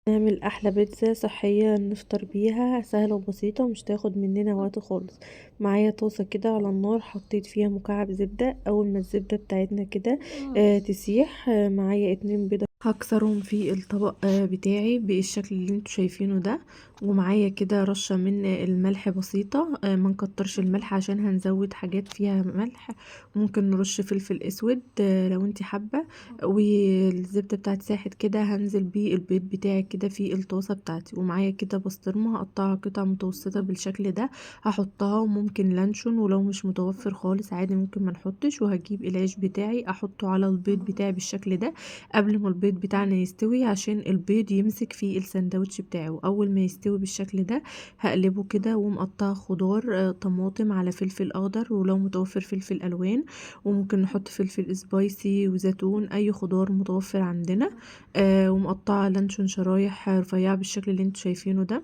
نعمل احلى بيتزا صحية نفطر بيها، سهلة وبسيطة ومش تاخد مننا وقت خالص. معايا طاسة كده على النار، حطيت فيها مكعب زبدة. اول ما الزبدة بتاعتنا كده تسيح، معايا 2 بيضة هكسرهم في الطبق بتاعي بالشكل اللي انتوا شايفينه ده. ومعايا كده رشة من الملح بسيطة، ما نكترش الملح عشان هنزود حاجات فيها ملح. ممكن نرش فلفل اسود لو انتي حابة. والزبدة بتاعتي ساحت كده، هنزل بيه البيض بتاعي كده في الطاسة بتاعتي. ومعايا كده بسطرمة هقطعها قطع متوسطة بالشكل ده، هحطها. وممكن لانشون، ولو مش متوفر خالص عادي ممكن ما نحطش. وهجيب العيش بتاعي احطه على البيض بتاعي بالشكل ده قبل ما البيض بتاعنا يستوي، عشان البيض يمسك في الساندوتش بتاعه. اول ما يستوي بالشكل ده هقلبه كده. ومقطعه خضار، طماطم على فلفل اخضر، ولو متوفر فلفل الوان. وممكن نحط فلفل سبايسي وزيتون، اي خضار متوفر عندنا. ومقطعه لانشون شرايح رفيعه بالشكل اللي انتوا شايفينه ده.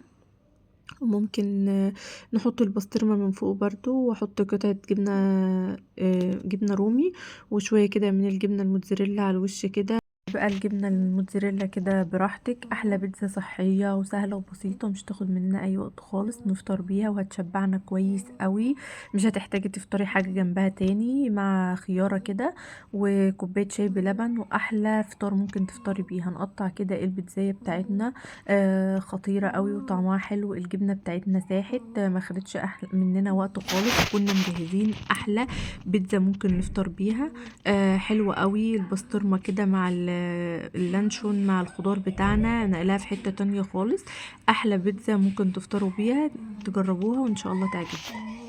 وممكن نحط البسطرمة من فوق برضو، واحط قطعة جبنة، جبنة رومي. وشوية كده من الجبنة الموتزاريلا على الوش كده. بقى الجبنة الموتزاريلا كده براحتك. احلى بيتزا صحية وسهلة وبسيطة، مش تاخد مننا اي وقت خالص، نفطر بيها وهتشبعنا كويس قوي. مش هتحتاجي تفطري حاجة جنبها تاني، مع خيارة كده وكوباية شاي بلبن. واحلى فطار ممكن تفطري بيها. نقطع كده البيتزاية بتاعتنا، خطيرة قوي وطعمها حلو. الجبنة بتاعتنا ساحت، ما خدتش مننا وقت خالص. كنا مجهزين احلى بيتزا ممكن نفطر بيها. حلوة قوي البسطرمة كده مع اللانشون مع الخضار بتاعنا، نقلها في حتة تانية خالص. احلى بيتزا ممكن تفطروا بيها، تجربوها وان شاء الله تعجبكم.